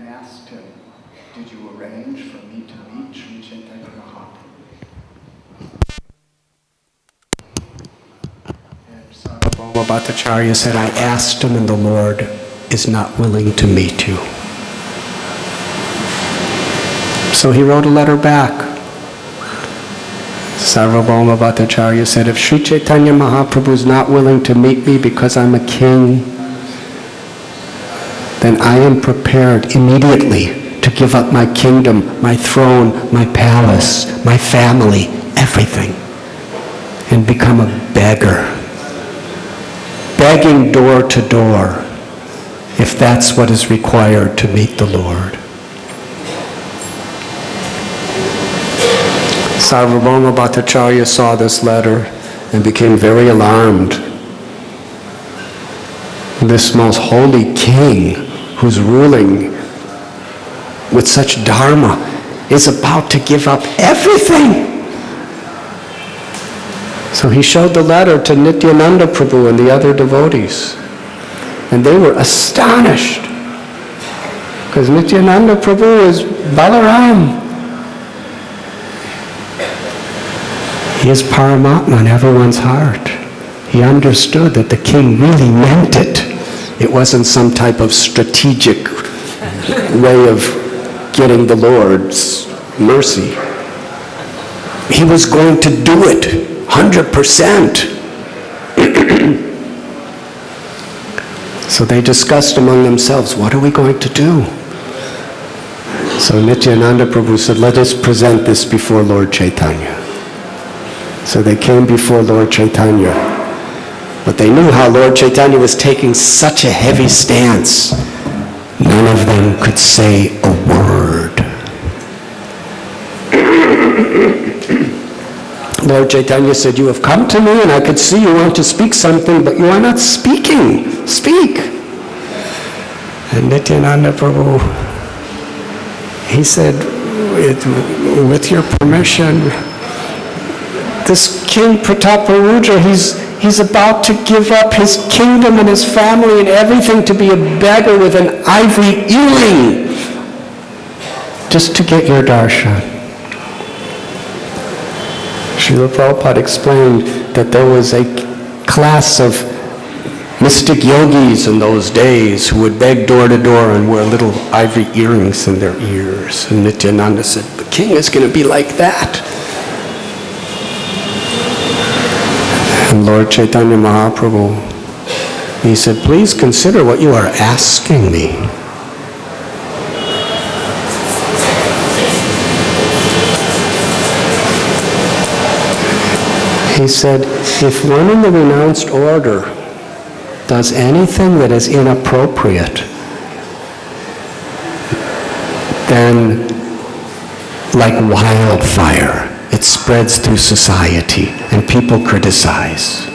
asked him, "Did you arrange for me to meet Sri Chaitanya Mahaprabhu?" And Sarvabhauma Bhattacharya said, "I asked him and the Lord is not willing to meet you." So he wrote a letter back. Sarvabhauma Bhattacharya said, "If Sri Chaitanya Mahaprabhu is not willing to meet me because I'm a king, then I am prepared immediately to give up my kingdom, my throne, my palace, my family, everything, and become a beggar, begging door to door, if that's what is required to meet the Lord." Sarvabhauma Bhattacharya saw this letter and became very alarmed. This most holy king who's ruling with such dharma is about to give up everything. So he showed the letter to Nityananda Prabhu and the other devotees. And they were astonished. Because Nityananda Prabhu is Balaram. He is Paramatma in everyone's heart. He understood that the king really meant it. It wasn't some type of strategic way of getting the Lord's mercy. He was going to do it 100%. So they discussed among themselves, what are we going to do? So Nityananda Prabhu said, let us present this before Lord Chaitanya. So they came before Lord Chaitanya. But they knew how Lord Chaitanya was taking such a heavy stance. None of them could say a word. Lord Chaitanya said, you have come to me and I could see you want to speak something, but you are not speaking. Speak. And Nityananda Prabhu, he said, with your permission, this King Prataparudra, he's about to give up his kingdom and his family and everything to be a beggar with an ivory earring just to get your darshan. Srila Prabhupada explained that there was a class of mystic yogis in those days who would beg door to door and wear little ivory earrings in their ears. And Nityananda said, the king is going to be like that. And Lord Chaitanya Mahaprabhu, he said, please consider what you are asking me. He said, if one in the renounced order does anything that is inappropriate, then like wildfire, it spreads through society and people criticize.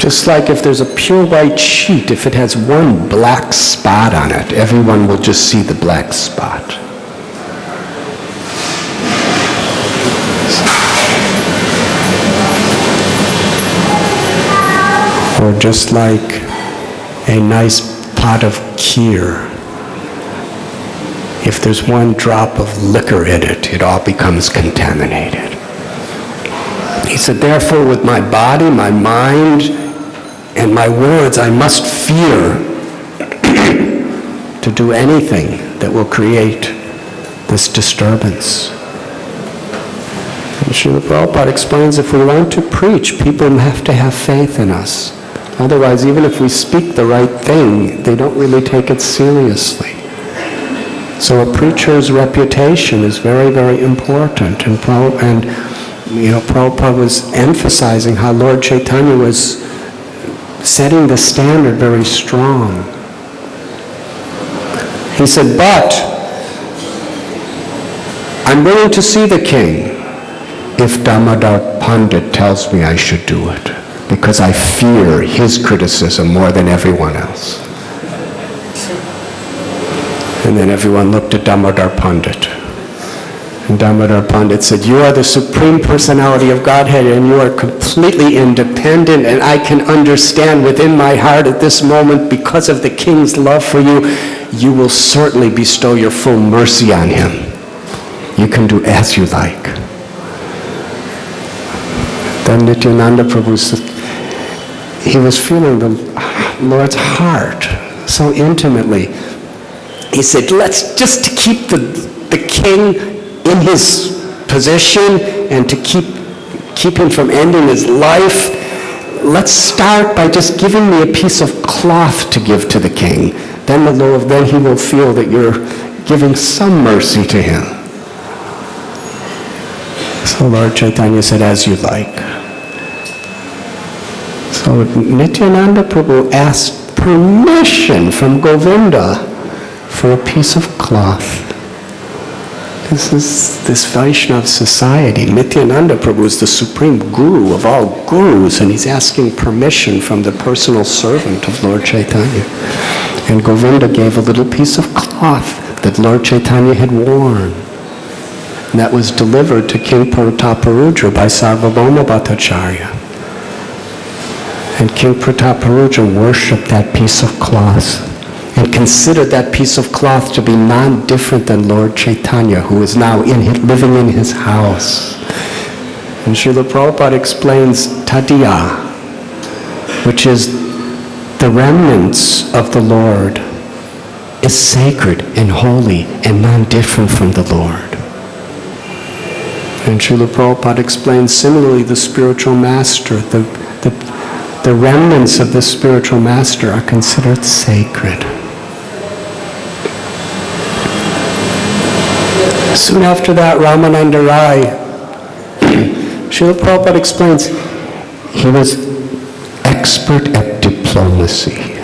Just like if there's a pure white sheet, if it has one black spot on it, everyone will just see the black spot. Or just like a nice pot of kheer. If there's one drop of liquor in it, it all becomes contaminated. He said, therefore, with my body, my mind, and my words, I must fear to do anything that will create this disturbance. And Srila Prabhupada explains, if we want to preach, people have to have faith in us. Otherwise, even if we speak the right thing, they don't really take it seriously. So a preacher's reputation is very, very important. And Prabhupada was emphasizing how Lord Chaitanya was setting the standard very strong. He said, but I'm willing to see the king if Damodar Pandit tells me I should do it, because I fear his criticism more than everyone else. And then everyone looked at Damodar Pandit. And Damodar Pandit said, "You are the Supreme Personality of Godhead, and you are completely independent, and I can understand within my heart at this moment, because of the king's love for you, you will certainly bestow your full mercy on him. You can do as you like." Then Nityananda Prabhu said, he was feeling the Lord's heart so intimately. He said, let's just to keep the king in his position and to keep him from ending his life, let's start by just giving me a piece of cloth to give to the king. Then he will feel that you're giving some mercy to him. So Lord Chaitanya said, as you like. So Nityananda Prabhu asked permission from Govinda for a piece of cloth. This is this Vaishnava society. Nityananda Prabhu is the supreme guru of all gurus, and he's asking permission from the personal servant of Lord Chaitanya. And Govinda gave a little piece of cloth that Lord Chaitanya had worn. And that was delivered to King Prataparudra by Sarvabhauma Bhattacharya. And King Prataparudra worshipped that piece of cloth and considered that piece of cloth to be non-different than Lord Chaitanya, who is now living in his house. And Srila Prabhupada explains Tadiya, which is the remnants of the Lord, is sacred and holy and non-different from the Lord. And Srila Prabhupada explains similarly the spiritual master, the remnants of the spiritual master are considered sacred. Soon after that, Ramananda Rai, Srila Prabhupada explains, he was expert at diplomacy.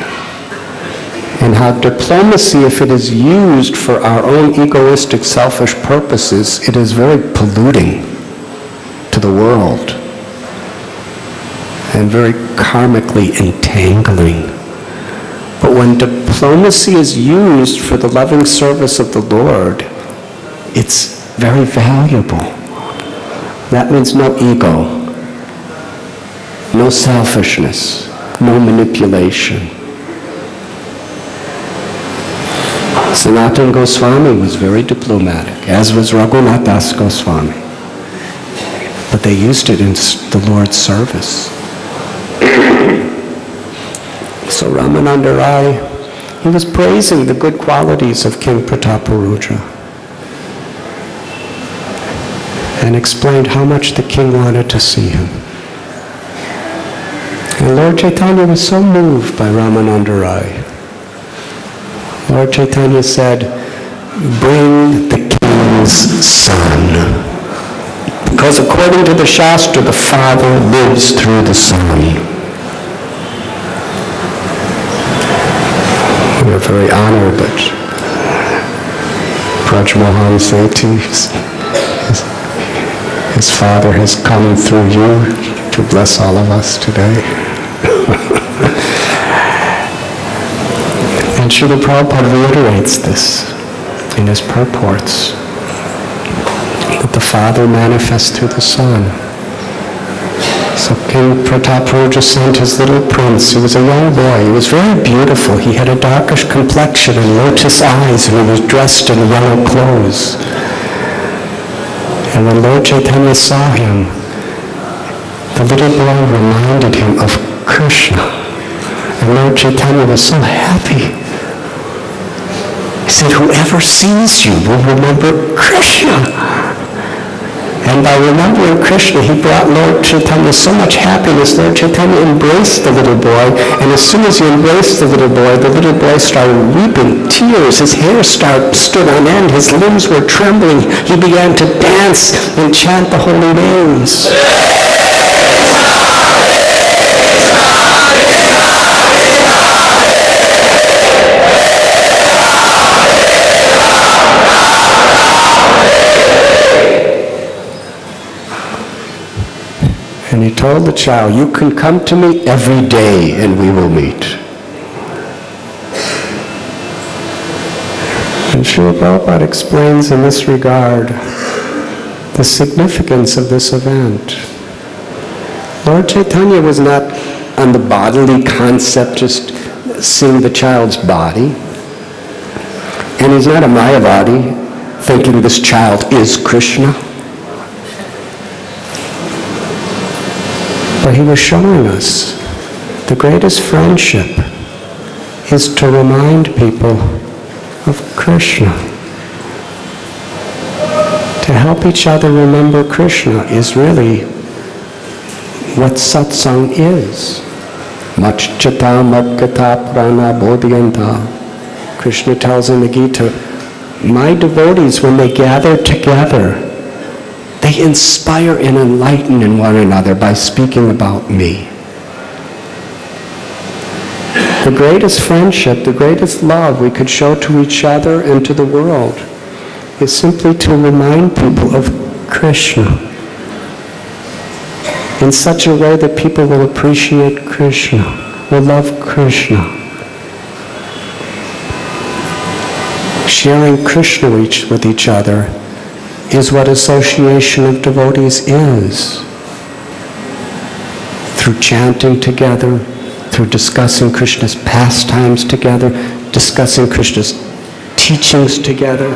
And how diplomacy, if it is used for our own egoistic, selfish purposes, it is very polluting to the world and very karmically entangling. But when diplomacy is used for the loving service of the Lord, it's very valuable. That means no ego, no selfishness, no manipulation. Sanatana Goswami was very diplomatic, as was Raghunath Das Goswami. But they used it in the Lord's service. So Ramananda Rai, he was praising the good qualities of King Prataparudra and explained how much the king wanted to see him. And Lord Chaitanya was so moved by Ramananda Rai. Lord Chaitanya said, bring the king's son. Because according to the Shastra, the Father lives through the Son. We're very honored that Braj Mohan Sethi, his father has come through you to bless all of us today. And Srila Prabhupada reiterates this in his purports, that the Father manifests through the Son. So King Prataparudra sent his little prince. He was a young boy. He was very beautiful. He had a darkish complexion and lotus eyes, and he was dressed in yellow clothes. And when Lord Chaitanya saw him, the little boy reminded him of Krishna. And Lord Chaitanya was so happy. He said, whoever sees you will remember Krishna. And by remembering Krishna, he brought Lord Chaitanya so much happiness. Lord Chaitanya embraced the little boy, and as soon as he embraced the little boy started weeping tears. His hair stood on end. His limbs were trembling. He began to dance and chant the holy names. And he told the child, you can come to me every day and we will meet. And Srila Prabhupada explains in this regard the significance of this event. Lord Caitanya was not on the bodily concept, just seeing the child's body. And he's not a Mayavadi, thinking this child is Krishna. But he was showing us the greatest friendship is to remind people of Krishna. To help each other remember Krishna is really what satsang is. Machchata madgata prana bodhyanta. Krishna tells in the Gita, my devotees, when they gather together, they inspire and enlighten in one another by speaking about me. The greatest friendship, the greatest love we could show to each other and to the world is simply to remind people of Krishna in such a way that people will appreciate Krishna, will love Krishna. Sharing Krishna with each other is what association of devotees is. Through chanting together, through discussing Krishna's pastimes together, discussing Krishna's teachings together,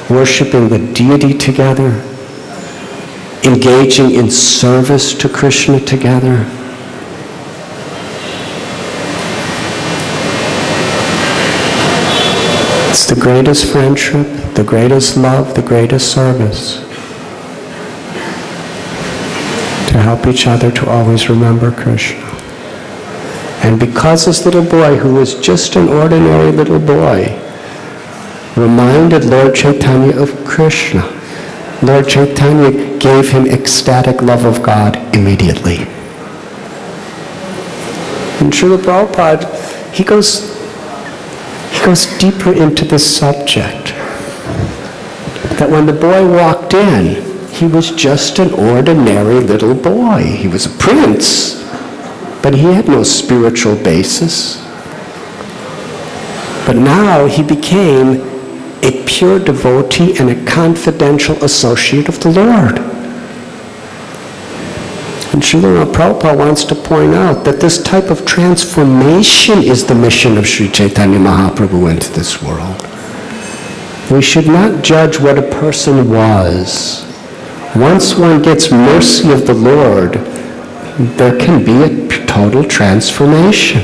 worshiping the deity together, engaging in service to Krishna together. It's the greatest friendship, the greatest love, the greatest service. To help each other to always remember Krishna. And because this little boy, who was just an ordinary little boy, reminded Lord Caitanya of Krishna, Lord Caitanya gave him ecstatic love of God immediately. And Srila Prabhupada, he goes deeper into this subject. That when the boy walked in, he was just an ordinary little boy. He was a prince, but he had no spiritual basis. But now he became a pure devotee and a confidential associate of the Lord. And Srila Prabhupada wants to point out that this type of transformation is the mission of Sri Chaitanya Mahaprabhu into this world. We should not judge what a person was. Once one gets mercy of the Lord, there can be a total transformation.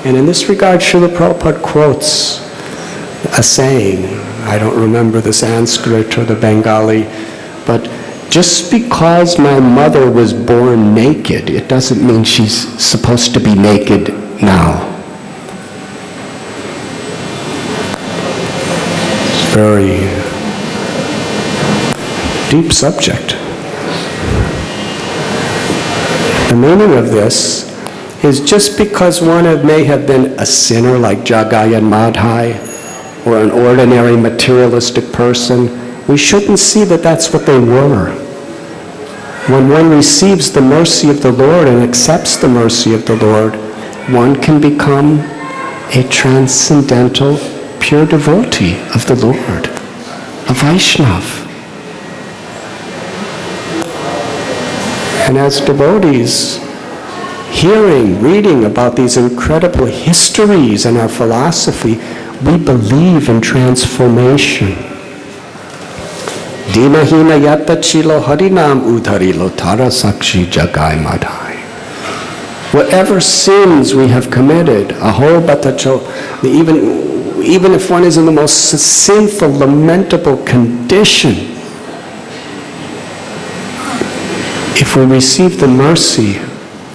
And in this regard, Srila Prabhupada quotes a saying, I don't remember the Sanskrit or the Bengali, but just because my mother was born naked, it doesn't mean she's supposed to be naked now. It's a very deep subject. The meaning of this is just because one may have been a sinner like Jagannath-2 or an ordinary materialistic person, we shouldn't see that that's what they were. When one receives the mercy of the Lord and accepts the mercy of the Lord, one can become a transcendental, pure devotee of the Lord, a Vaishnav. And as devotees, hearing, reading about these incredible histories in our philosophy, we believe in transformation. Dinahina yatta chilo harinam udharilo tara sakshi jagai madhai. Whatever sins we have committed, aho batacho, even if one is in the most sinful, lamentable condition, if we receive the mercy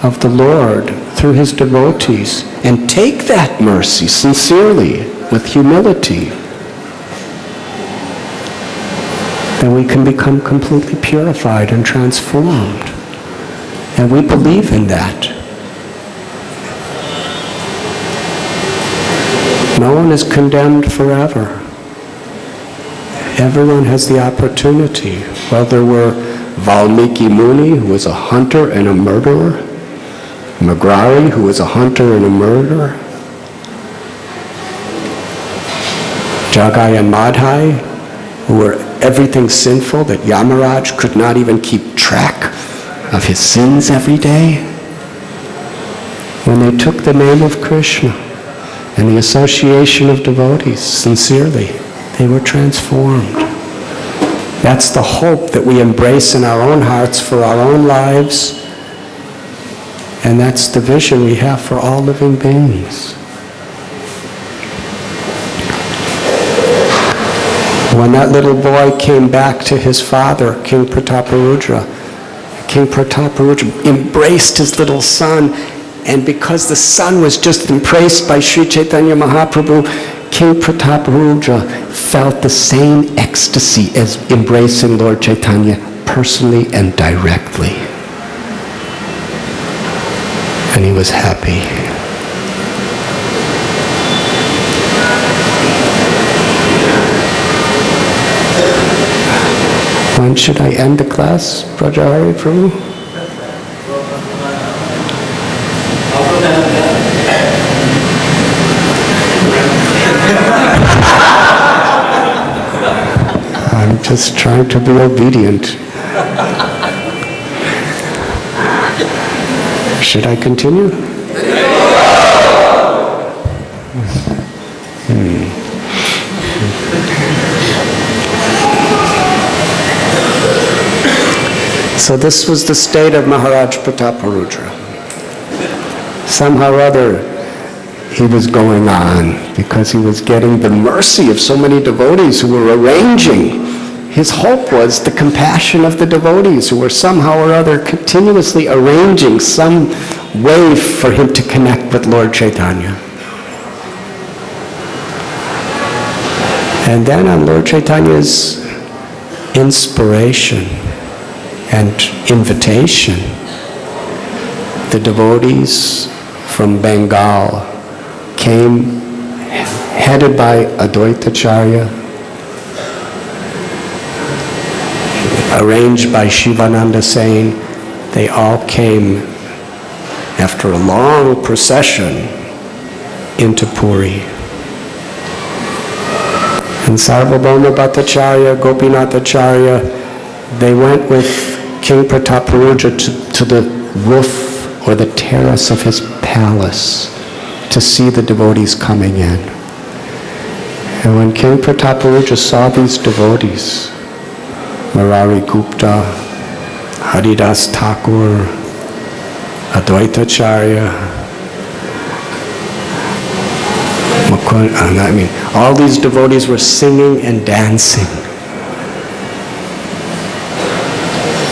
of the Lord through His devotees and take that mercy sincerely with humility, then we can become completely purified and transformed. And we believe in that. No one is condemned forever. Everyone has the opportunity. Well, there were Valmiki Muni, who was a hunter and a murderer. Magrari, who was a hunter and a murderer. Jagai and Madhai, who were everything sinful, that Yamaraj could not even keep track of his sins every day. When they took the name of Krishna and the association of devotees sincerely, they were transformed. That's the hope that we embrace in our own hearts for our own lives, and that's the vision we have for all living beings. When that little boy came back to his father, King Prataparudra embraced his little son, and because the son was just embraced by Sri Chaitanya Mahaprabhu, King Prataparudra felt the same ecstasy as embracing Lord Chaitanya personally and directly. And he was happy. When should I end the class, Brajahari Prabhu? I'm just trying to be obedient. Should I continue? So this was the state of Maharaj Prataparudra. Somehow or other, he was going on because he was getting the mercy of so many devotees who were arranging. His hope was the compassion of the devotees who were somehow or other continuously arranging some way for him to connect with Lord Chaitanya. And then on Lord Chaitanya's inspiration and invitation, the devotees from Bengal came, headed by Advaitacharya, arranged by Shivananda Sain. They all came after a long procession into Puri. And Sarvabhauma Bhattacharya, Gopinathacharya, they went with King Prataparudra to the roof or the terrace of his palace to see the devotees coming in. And when King Prataparudra saw these devotees, Murari Gupta, Haridas Thakur, Advaitacharya, all these devotees were singing and dancing.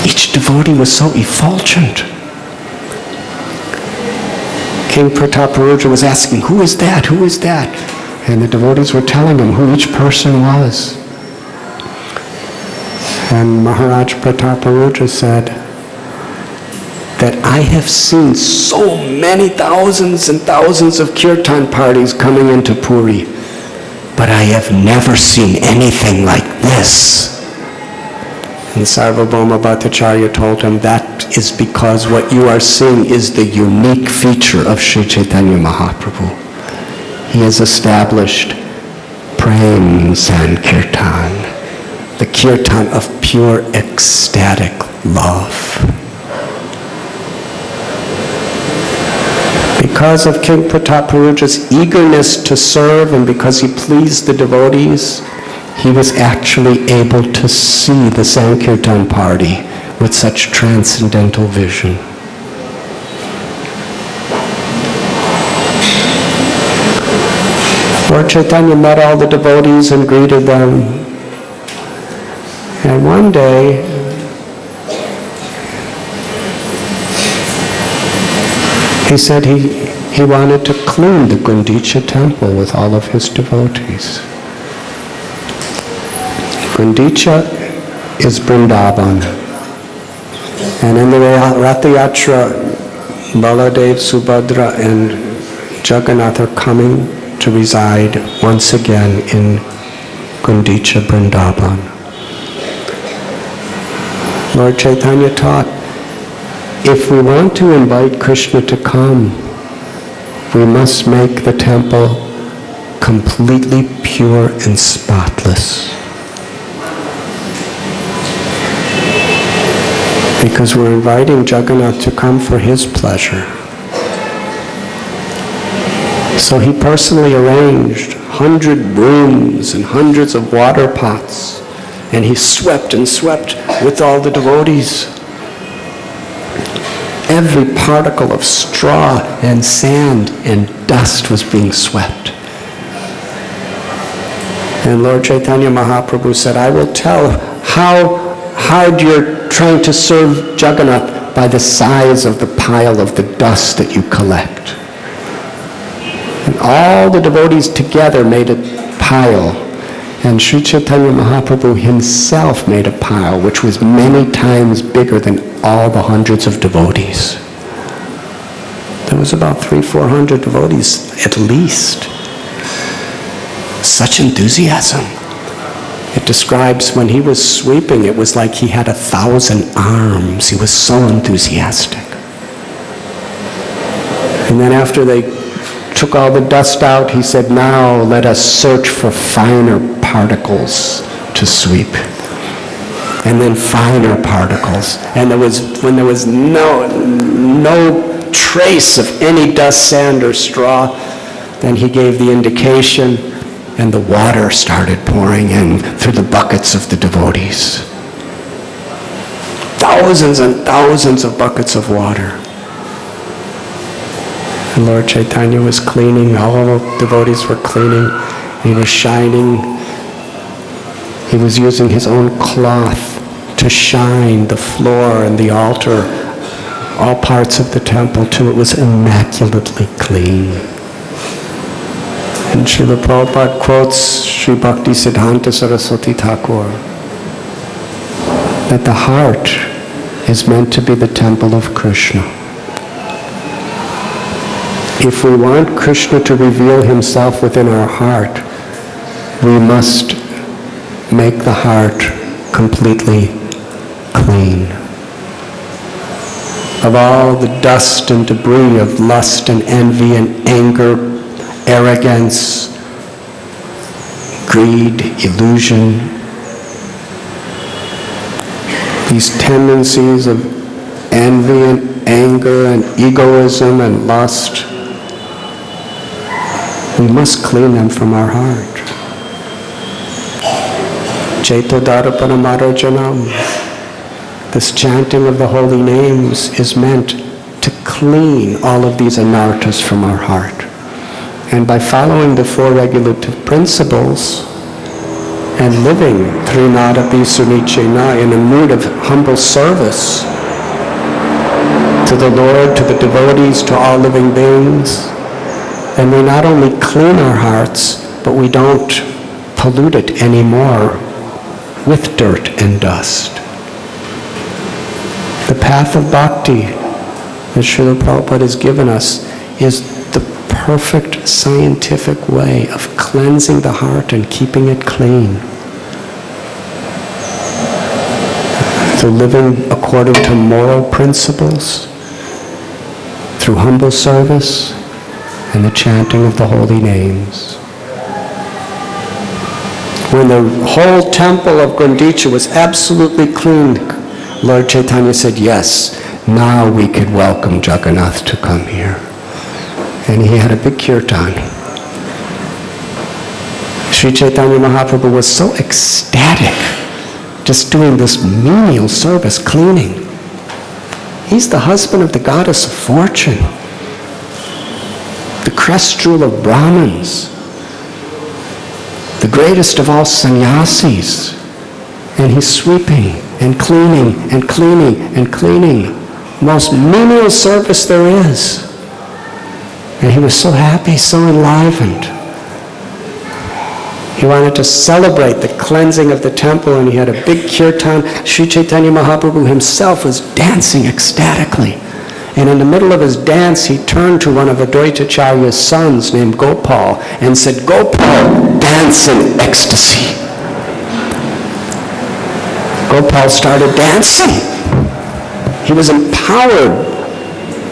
Each devotee was so effulgent. King Prataparudra was asking, "Who is that? Who is that?" And the devotees were telling him who each person was. And Maharaj Prataparudra said that I have seen so many thousands and thousands of kirtan parties coming into Puri, but I have never seen anything like this. And Sarvabhauma Bhattacharya told him, that is because what you are seeing is the unique feature of Sri Chaitanya Mahaprabhu. He has established Prem Sankirtan, the kirtan of pure ecstatic love. Because of King Prataparudra's eagerness to serve and because he pleased the devotees, he was actually able to see the Sankirtan party with such transcendental vision. Lord Chaitanya met all the devotees and greeted them. And one day, he said he wanted to clean the Gundicha temple with all of his devotees. Gundicha is Vrindavan. And in the Rath Yatra, Baladev, Subhadra, and Jagannath are coming to reside once again in Gundicha, Vrindavan. Lord Chaitanya taught, if we want to invite Krishna to come, we must make the temple completely pure and spotless. because we're inviting Jagannath to come for his pleasure. So he personally arranged 100 brooms and hundreds of water pots, and he swept and swept with all the devotees. Every particle of straw and sand and dust was being swept. And Lord Chaitanya Mahaprabhu said, I will tell how hard you're trying to serve Jagannath by the size of the pile of the dust that you collect. And all the devotees together made a pile. And Sri Chaitanya Mahaprabhu himself made a pile which was many times bigger than all the hundreds of devotees. There was about 300-400 devotees at least. Such enthusiasm. It describes when he was sweeping, it was like he had 1,000 arms. He was so enthusiastic. And then after they took all the dust out, he said, now let us search for finer particles to sweep. And then finer particles. And when there was no trace of any dust, sand, or straw, then he gave the indication, and the water started pouring in through the buckets of the devotees. Thousands and thousands of buckets of water. And Lord Chaitanya was cleaning, all the devotees were cleaning, he was shining. He was using his own cloth to shine the floor and the altar, all parts of the temple till it was immaculately clean. And Srila Prabhupada quotes Sri Bhakti Siddhanta Saraswati Thakur that the heart is meant to be the temple of Krishna. If we want Krishna to reveal himself within our heart, we must make the heart completely clean of all the dust and debris of lust and envy and anger, arrogance, greed, illusion, these tendencies of envy and anger and egoism and lust. We must clean them from our heart. Chaitodharapana Marajanam. This chanting of the holy names is meant to clean all of these anarthas from our heart. And by following the four regulative principles and living Trinadapi Sunichena in a mood of humble service to the Lord, to the devotees, to all living beings, then we not only clean our hearts, but we don't pollute it anymore with dirt and dust. The path of bhakti that Srila Prabhupada has given us is the perfect scientific way of cleansing the heart and keeping it clean. Through living according to moral principles, through humble service, and the chanting of the holy names. When the whole temple of Gundicha was absolutely clean, Lord Chaitanya said, yes, now we could welcome Jagannath to come here. And he had a big kirtan. Sri Chaitanya Mahaprabhu was so ecstatic just doing this menial service, cleaning. He's the husband of the goddess of fortune, the crest jewel of Brahmins, the greatest of all sannyasis. And he's sweeping and cleaning and cleaning and cleaning. Most menial service there is. And he was so happy, so enlivened. He wanted to celebrate the cleansing of the temple, and he had a big kirtan. Sri Chaitanya Mahaprabhu himself was dancing ecstatically. And in the middle of his dance, he turned to one of Advaitacharya's sons named Gopal and said, Gopal, dance in ecstasy. Gopal started dancing. He was empowered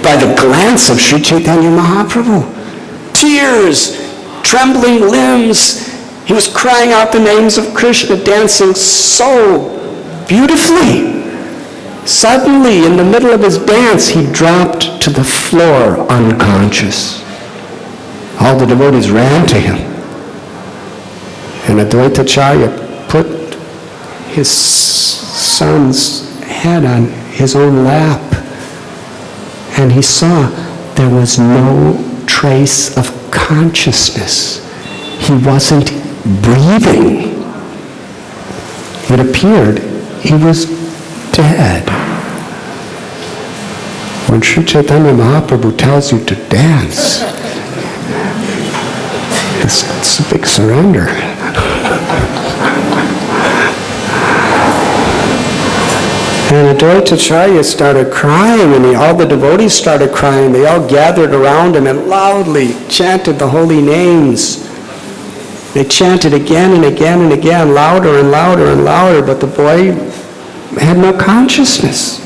by the glance of Sri Chaitanya Mahaprabhu. Tears, trembling limbs. He was crying out the names of Krishna, dancing so beautifully. Suddenly, in the middle of his dance, he dropped to the floor unconscious. All the devotees ran to him. And Advaita Acharya put his son's head on his own lap, and he saw there was no trace of consciousness. He wasn't breathing. It appeared he was dead. When Sri Chaitanya Mahaprabhu tells you to dance, it's a big surrender. And Advaita Acharya started crying, and all the devotees started crying. They all gathered around him and loudly chanted the holy names. They chanted again and again and again, louder and louder and louder, but the boy had no consciousness.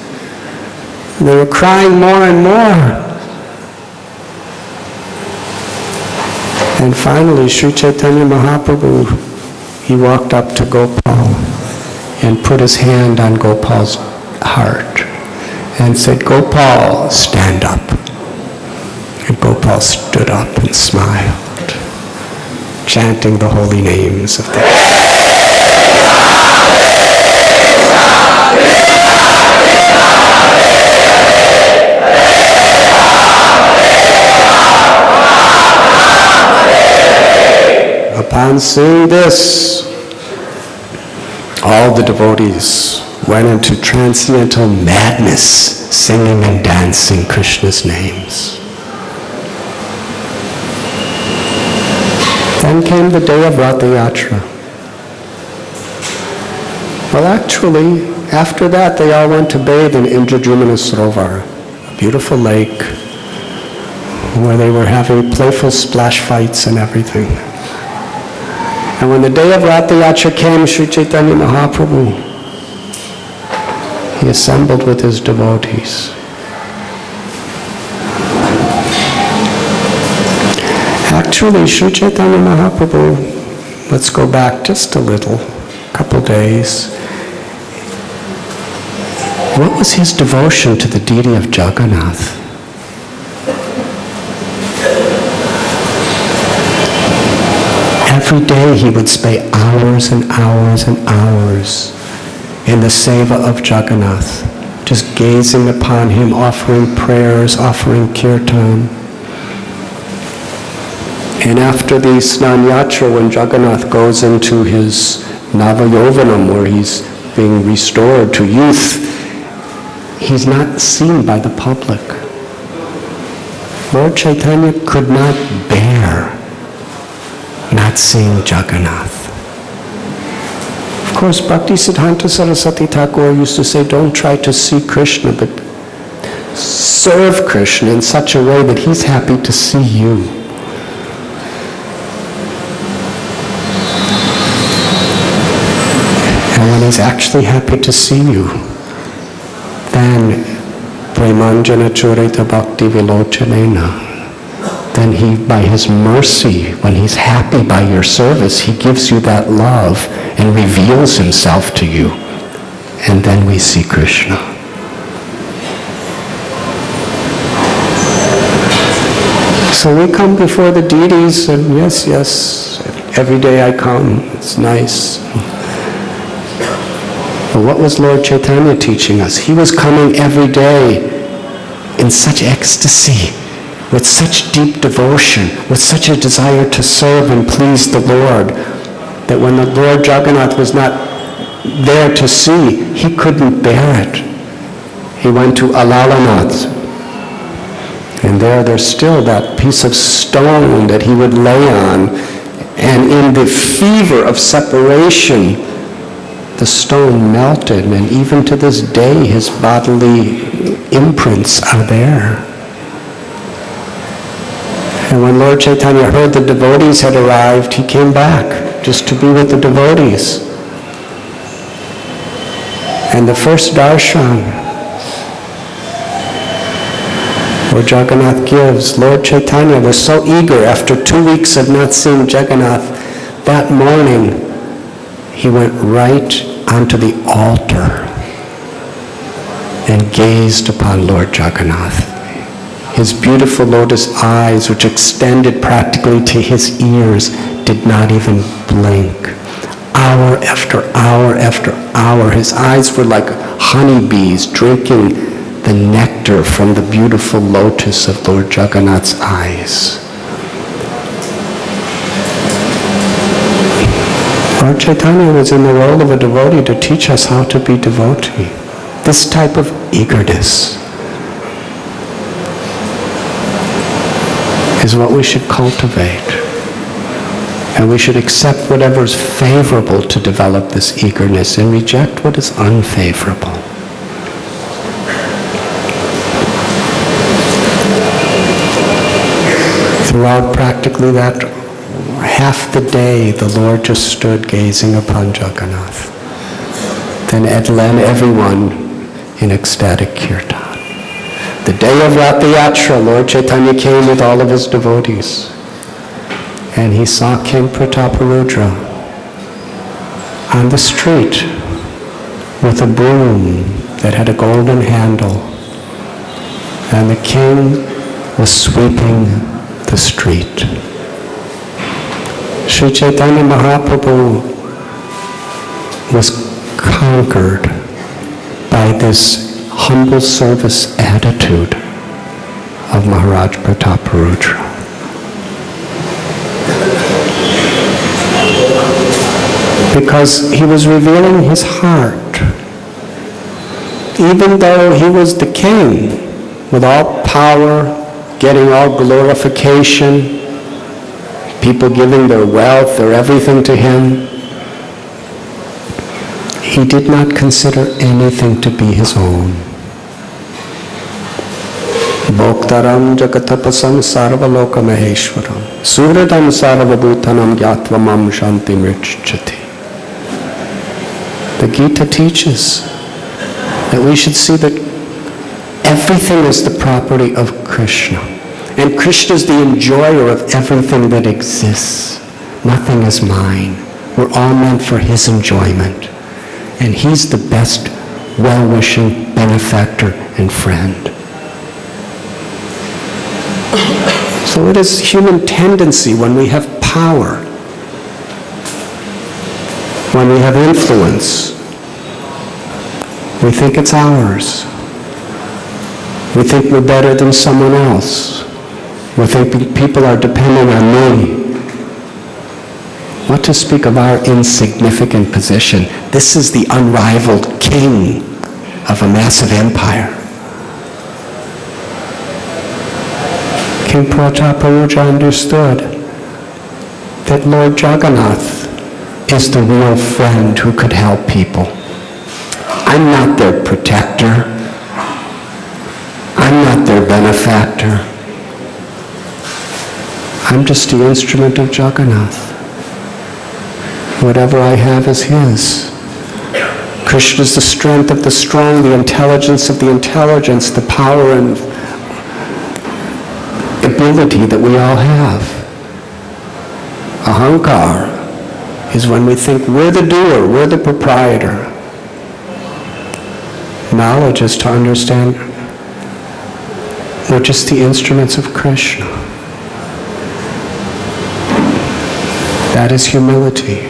They were crying more and more. And finally, Sri Chaitanya Mahaprabhu, he walked up to Gopal and put his hand on Gopal's heart and said, "Gopal, stand up." And Gopal stood up and smiled, chanting the holy names of the Upon seeing this, all the devotees went into transcendental madness, singing and dancing Krishna's names. Then came the day of Rath Yatra. Well, actually, after that, they all went to bathe in Indradyumna Sarovar, a beautiful lake where they were having playful splash fights and everything. And when the day of Rath Yatra came, Sri Chaitanya Mahaprabhu, he assembled with his devotees. Actually, Sri Chaitanya Mahaprabhu, let's go back just a little, couple days. What was his devotion to the deity of Jagannath? Every day he would spend hours and hours and hours in the seva of Jagannath, just gazing upon him, offering prayers, offering kirtan. And after the Snan Yatra, when Jagannath goes into his Navayovanam, where he's being restored to youth, he's not seen by the public. Lord Chaitanya could not bear not seeing Jagannath. Of course, Bhaktisiddhanta Saraswati Thakur used to say, don't try to see Krishna, but serve Krishna in such a way that he's happy to see you. And when he's actually happy to see you, then Premanjana Churita Bhakti Vilochanena, then he, by his mercy, when he's happy by your service, he gives you that love and reveals himself to you. And then we see Krishna. So we come before the deities, and yes, every day I come, it's nice. But what was Lord Chaitanya teaching us? He was coming every day in such ecstasy, with such deep devotion, with such a desire to serve and please the Lord, that when the Lord Jagannath was not there to see, he couldn't bear it. He went to Alalanath, and there's still that piece of stone that he would lay on, and in the fever of separation, the stone melted, and even to this day his bodily imprints are there. And when Lord Chaitanya heard the devotees had arrived, he came back just to be with the devotees. And the first darshan, where Jagannath gives, Lord Chaitanya was so eager after 2 weeks of not seeing Jagannath. That morning, he went right onto the altar and gazed upon Lord Jagannath. His beautiful lotus eyes, which extended practically to his ears, did not even blink. Hour after hour after hour, his eyes were like honeybees drinking the nectar from the beautiful lotus of Lord Jagannath's eyes. Lord Caitanya was in the role of a devotee to teach us how to be devotee. This type of eagerness is what we should cultivate. And we should accept whatever is favorable to develop this eagerness and reject what is unfavorable. Throughout practically that half the day, the Lord just stood gazing upon Jagannath. Then led everyone in ecstatic kirtan. The day of Rath Yatra, Lord Caitanya came with all of his devotees. And he saw King Prataparudra on the street with a broom that had a golden handle. And the king was sweeping the street. Sri Chaitanya Mahaprabhu was conquered by this humble service attitude of Maharaj Prataparudra. Because he was revealing his heart. Even though he was the king, with all power, getting all glorification, people giving their wealth, their everything to him, he did not consider anything to be his own. Bhoktaram jagatapasam sarvaloka maheshwaram suhridam sarvabhutanam gyatva mam shanti mrichchati. The Gita teaches that we should see that everything is the property of Krishna. And Krishna is the enjoyer of everything that exists. Nothing is mine. We're all meant for his enjoyment. And he's the best, well-wishing benefactor and friend. So it is human tendency when we have power, when we have influence, we think it's ours. We think we're better than someone else. We think people are depending on me. What to speak of our insignificant position? This is the unrivaled king of a massive empire. King Prataparudra understood that Lord Jagannath is the real friend who could help people. I'm not their protector. I'm not their benefactor. I'm just the instrument of Jagannath. Whatever I have is his. Krishna is the strength of the strong, the intelligence of the intelligence, the power and ability that we all have. Ahankar is when we think we're the doer, we're the proprietor. Knowledge is to understand we're just the instruments of Krishna. That is humility.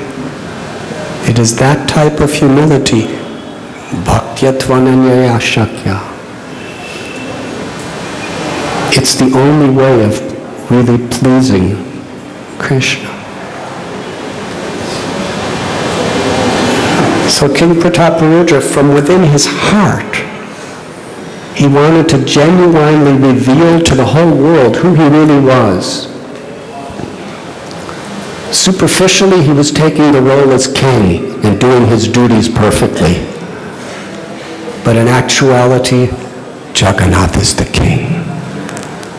It is that type of humility, bhaktya-tvananyaya shakya. It's the only way of really pleasing Krishna. So King Prataparudra, from within his heart, he wanted to genuinely reveal to the whole world who he really was. Superficially, he was taking the role as king and doing his duties perfectly. But in actuality, Jagannath is the king.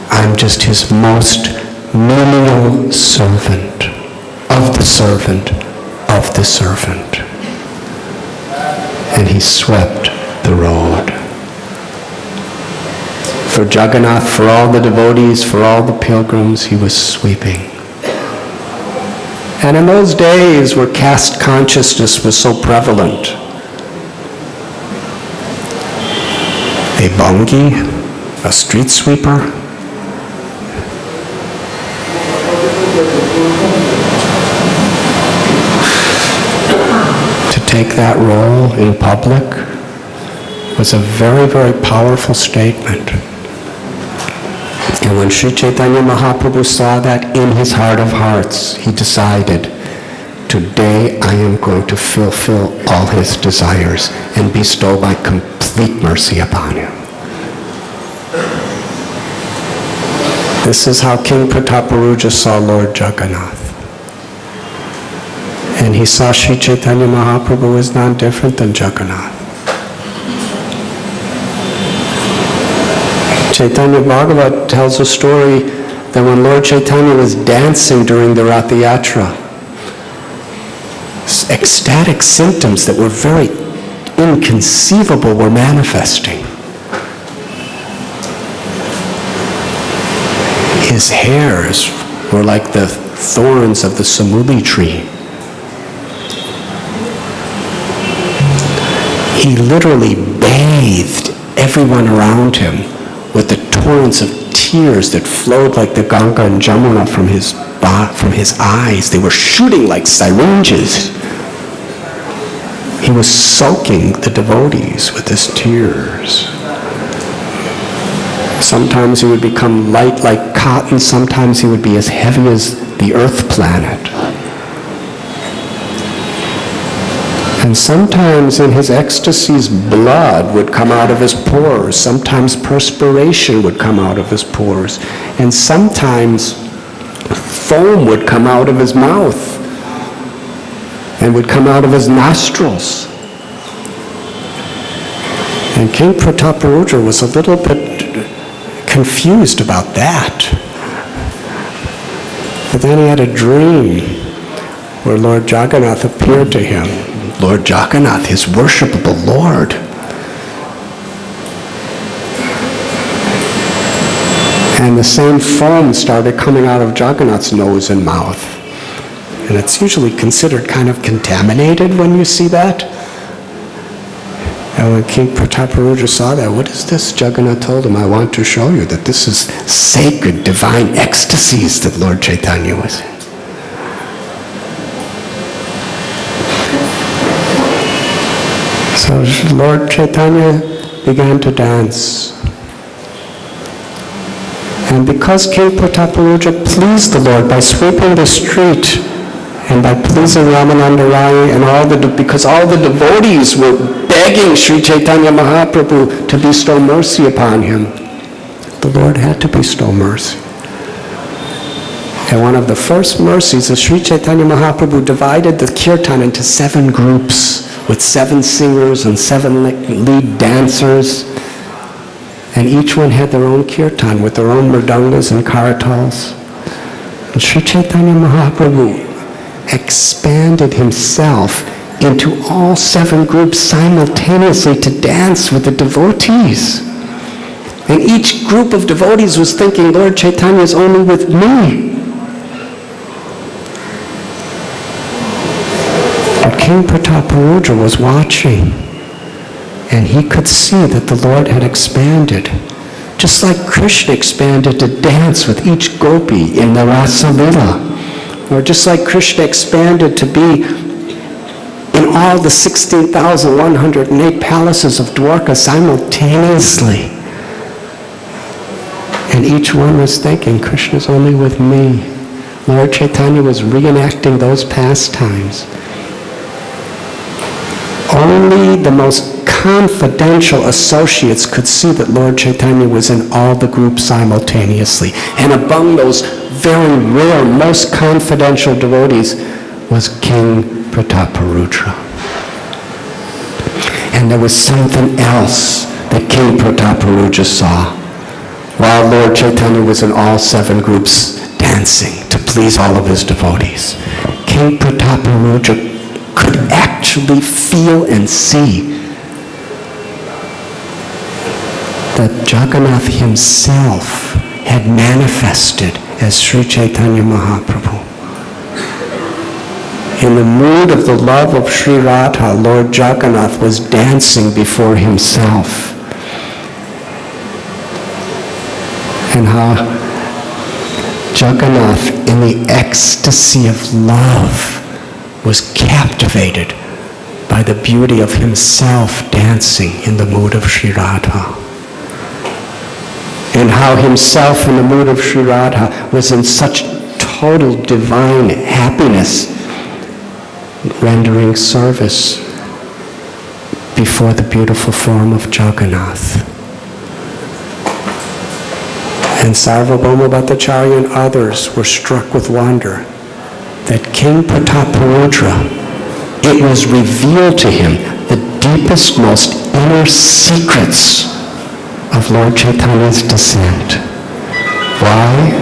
I'm just his most menial servant of the servant of the servant. And he swept the road. For Jagannath, for all the devotees, for all the pilgrims, he was sweeping. And in those days where caste consciousness was so prevalent, a bongi, a street sweeper. To take that role in public was a very, very powerful statement. And when Sri Chaitanya Mahaprabhu saw that in his heart of hearts, he decided, today I am going to fulfill all his desires and bestow my complete mercy upon him. This is how King Prataparuja saw Lord Jagannath. And he saw Sri Chaitanya Mahaprabhu as not different than Jagannath. Chaitanya Bhagavat tells a story that when Lord Chaitanya was dancing during the Rath Yatra, ecstatic symptoms that were very inconceivable were manifesting. His hairs were like the thorns of the samuli tree. He literally bathed everyone around him with the torrents of tears that flowed like the Ganga and Jamuna from his eyes. They were shooting like syringes. He was soaking the devotees with his tears. Sometimes he would become light like cotton, sometimes he would be as heavy as the earth planet. And sometimes in his ecstasies, blood would come out of his pores. Sometimes perspiration would come out of his pores. And sometimes foam would come out of his mouth and would come out of his nostrils. And King Prataparuja was a little bit confused about that. But then he had a dream where Lord Jagannath appeared to him. Lord Jagannath, his worshipable Lord. And the same foam started coming out of Jagannath's nose and mouth. And it's usually considered kind of contaminated when you see that. And when King Prataparuja saw that, what is this? Jagannath told him, I want to show you that this is sacred, divine ecstasies that Lord Chaitanya was in. So Lord Chaitanya began to dance. And because King Prataparuja pleased the Lord by sweeping the street and by pleasing Ramananda Rai and because all the devotees were begging Sri Chaitanya Mahaprabhu to bestow mercy upon him, the Lord had to bestow mercy. And one of the first mercies of Sri Chaitanya Mahaprabhu divided the kirtan into 7 groups with 7 singers and 7 lead dancers. And each one had their own kirtan with their own mridangas and karatals. And Sri Chaitanya Mahaprabhu expanded himself into all 7 groups simultaneously to dance with the devotees. And each group of devotees was thinking, Lord Chaitanya is only with me. But King Prataparuja was watching, and he could see that the Lord had expanded, just like Krishna expanded to dance with each gopi in the Rasa Lila, or just like Krishna expanded to be in all the 16,108 palaces of Dwarka simultaneously. And each one was thinking, Krishna's only with me. Lord Chaitanya was reenacting those pastimes. Only the most confidential associates could see that Lord Chaitanya was in all the groups simultaneously. And among those very rare, most confidential devotees was King Prataparuja. And there was something else that King Prataparuja saw while Lord Chaitanya was in all 7 groups dancing to please all of his devotees. King Prataparuja could actually feel and see that Jagannath himself had manifested as Sri Chaitanya Mahaprabhu. In the mood of the love of Sri Radha, Lord Jagannath was dancing before himself. and how Jagannath, in the ecstasy of love, was captivated by the beauty of himself dancing in the mood of Sri Radha. And how himself in the mood of Sri Radha was in such total divine happiness, rendering service before the beautiful form of Jagannath. And Sarvabhauma Bhattacharya and others were struck with wonder that King Prataparudra, it was revealed to him the deepest, most inner secrets of Lord Chaitanya's descent. Why?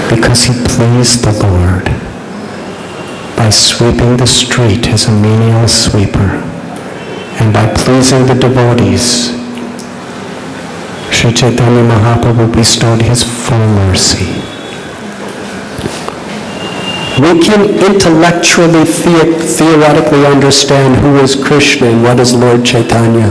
Because he pleased the Lord by sweeping the street as a menial sweeper, and by pleasing the devotees, Sri Chaitanya Mahaprabhu bestowed his full mercy. We can intellectually, theoretically understand who is Krishna and what is Lord Chaitanya.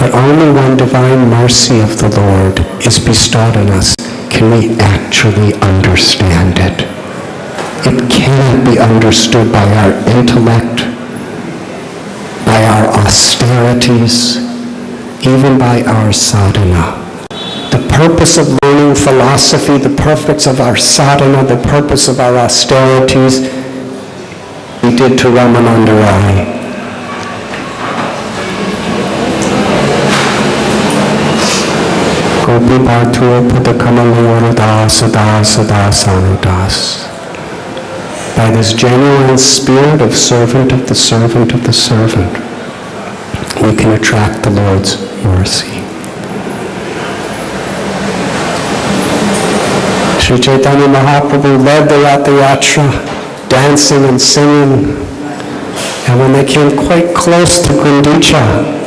But only when divine mercy of the Lord is bestowed on us can we actually understand it. It cannot be understood by our intellect, by our austerities, even by our sadhana. The purpose of learning philosophy, the purpose of our sadhana, the purpose of our austerities, we did to Ramananda Rai. Gopi Bhartu Putakamalayana Das Das Das Anudas. By this genuine spirit of servant of the servant of the servant, we can attract the Lord's mercy. Sri Chaitanya Mahaprabhu led the Yatra, dancing and singing, and when they came quite close to Gundicha,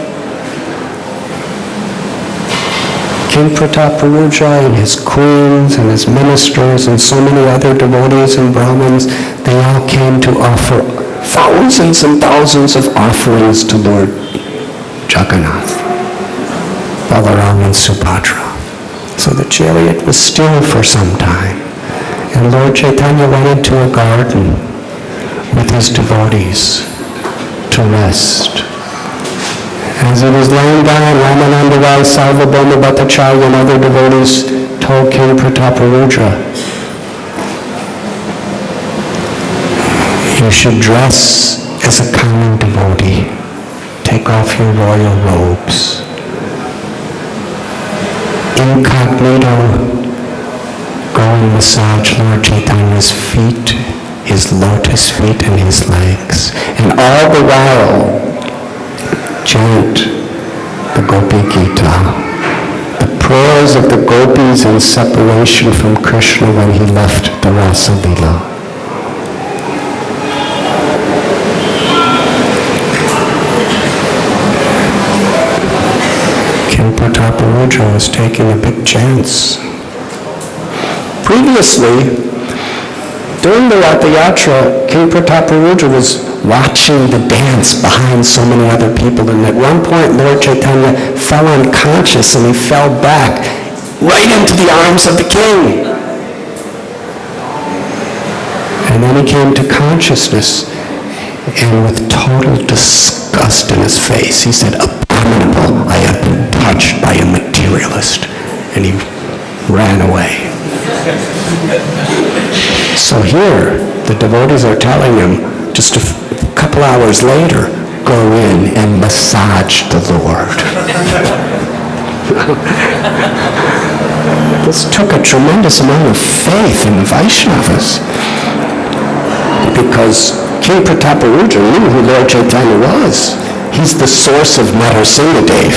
King Prataparudra and his queens and his ministers and so many other devotees and Brahmins, they all came to offer thousands and thousands of offerings to Lord Jagannath, Balaram and Subhadra. So the chariot was still for some time, and Lord Chaitanya went into a garden with his devotees to rest. As he was laying down, Ramananda Rai, Sarvabhauma Bhattacharya and other devotees told King Prataparudra, you should dress as a common devotee. Take off your royal robes. Incognito, go and massage Lord Chaitanya's feet, his lotus feet and his legs. And all the while, chant the Gopi Gita, the prayers of the gopis in separation from Krishna when he left the Rasa Leela. King Prataparudra was taking a big chance. Previously, during the Rath Yatra, King Prataparudra was watching the dance behind so many other people, and at one point Lord Chaitanya fell unconscious and he fell back right into the arms of the king. And then he came to consciousness, and with total disgust in his face, he said, "Abominable, I have been touched by a materialist." And he ran away. So here, the devotees are telling him, just a couple hours later, go in and massage the Lord. This took a tremendous amount of faith in the Vaishnavas, because King Prataparudra knew who Lord Chaitanya was. He's the source of Narsinghadev.